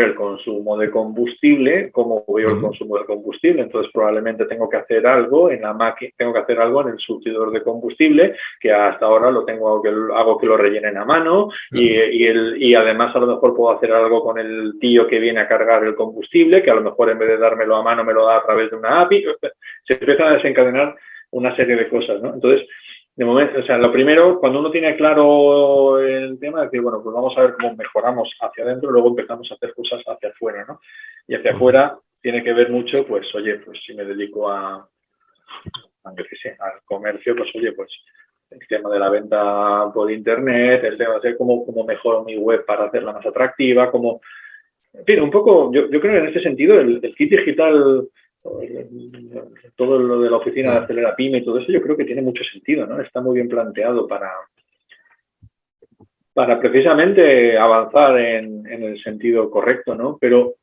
el consumo de combustible, cómo veo el consumo de combustible, entonces probablemente tengo que hacer algo en la máquina, tengo que hacer algo en el surtidor de combustible, que hasta ahora hago que lo rellenen a mano, y además a lo mejor puedo hacer algo con el tío que viene a cargar el combustible, que a lo mejor en vez de dármelo a mano me lo da a través de una API. Se empiezan a desencadenar una serie de cosas, ¿no? Entonces, de momento, o sea, lo primero, cuando uno tiene claro el tema, es decir, bueno, pues vamos a ver cómo mejoramos hacia adentro y luego empezamos a hacer cosas hacia afuera, ¿no? Y hacia afuera tiene que ver mucho, pues, oye, pues si me dedico al comercio, pues, oye, pues el tema de la venta por internet, el tema de cómo mejoro mi web para hacerla más atractiva, en fin, un poco, yo creo que en este sentido el kit digital, todo lo de la oficina de Acelera Pyme y todo eso, yo creo que tiene mucho sentido, ¿no? Está muy bien planteado para precisamente avanzar en el sentido correcto, ¿no? Pero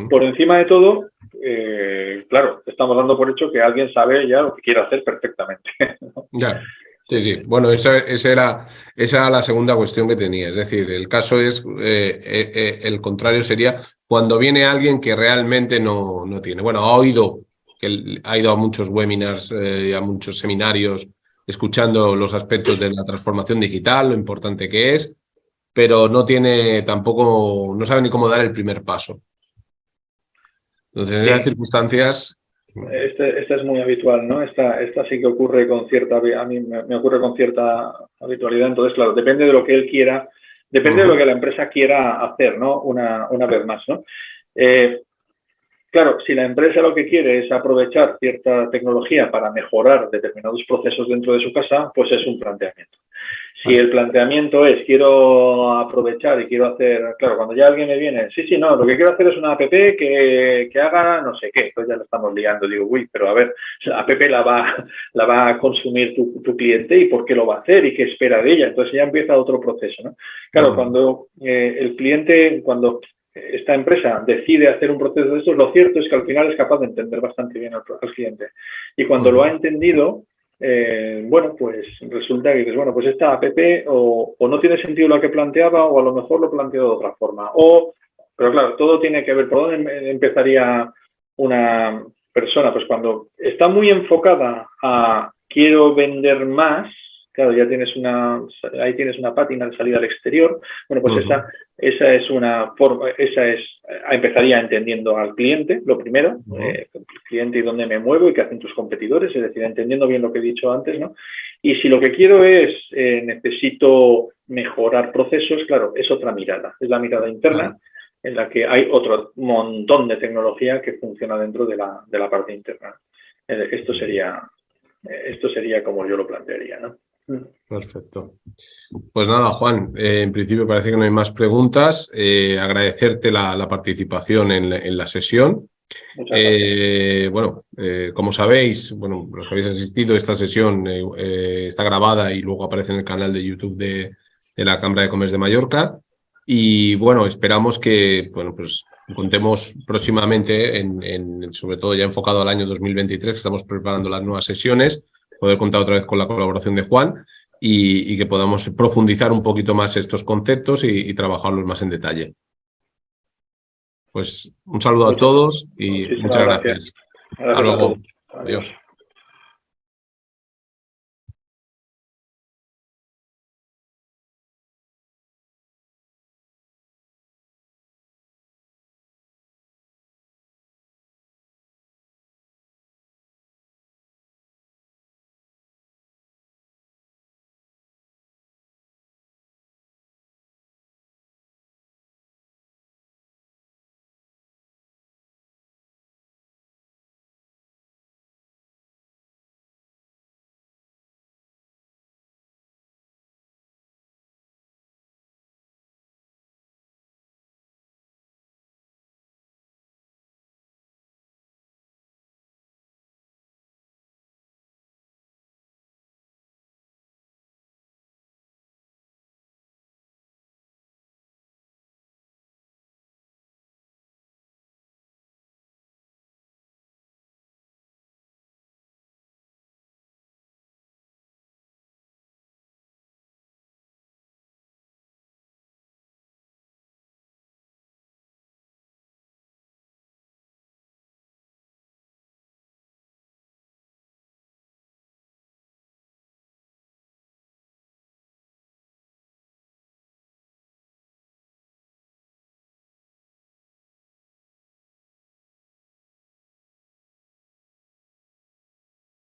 por encima de todo, claro, estamos dando por hecho que alguien sabe ya lo que quiere hacer perfectamente, ¿no? Ya. Sí. Bueno, esa era la segunda cuestión que tenía. Es decir, el caso es, el contrario sería cuando viene alguien que realmente no tiene. Bueno, ha ido a muchos webinars, a muchos seminarios, escuchando los aspectos de la transformación digital, lo importante que es, pero no sabe ni cómo dar el primer paso. Entonces, en esas circunstancias... Esta es muy habitual, ¿no? Esta sí que ocurre a mí me ocurre con cierta habitualidad. Entonces, claro, depende de lo que él quiera, depende de lo que la empresa quiera hacer, ¿no? Una vez más, ¿no? Claro, si la empresa lo que quiere es aprovechar cierta tecnología para mejorar determinados procesos dentro de su casa, pues es un planteamiento. Si el planteamiento es quiero aprovechar y quiero hacer, claro, cuando ya alguien me viene, sí, no, lo que quiero hacer es una app que haga no sé qué, pues ya lo estamos liando, digo, uy, pero a ver, la app la va a consumir tu cliente y por qué lo va a hacer y qué espera de ella, entonces ya empieza otro proceso, ¿no? Claro, cuando el cliente, cuando esta empresa decide hacer un proceso de estos, lo cierto es que al final es capaz de entender bastante bien al cliente y cuando lo ha entendido, bueno, pues resulta que dices, bueno, pues esta app o no tiene sentido la que planteaba o a lo mejor lo planteo de otra forma. Pero claro, todo tiene que ver, ¿por dónde empezaría una persona? Pues cuando está muy enfocada a quiero vender más, claro, ya tienes ahí tienes una pátina de salida al exterior, bueno, pues esa es una forma, empezaría entendiendo al cliente, lo primero, el cliente y dónde me muevo y qué hacen tus competidores, es decir, entendiendo bien lo que he dicho antes, ¿no? Y si lo que quiero es, necesito mejorar procesos, claro, es otra mirada, es la mirada interna, en la que hay otro montón de tecnología que funciona dentro de la parte interna. Esto sería como yo lo plantearía, ¿no? Perfecto. Pues nada, Juan, en principio parece que no hay más preguntas. Agradecerte la participación en la sesión. Bueno, como sabéis, bueno, los que habéis asistido, esta sesión está grabada y luego aparece en el canal de YouTube de la Cámara de Comercio de Mallorca. Y bueno, esperamos que pues contemos próximamente, sobre todo ya enfocado al año 2023, que estamos preparando las nuevas sesiones, poder contar otra vez con la colaboración de Juan y que podamos profundizar un poquito más estos conceptos y trabajarlos más en detalle. Pues un saludo a todos y muchas gracias. Gracias a luego. todos. Adiós.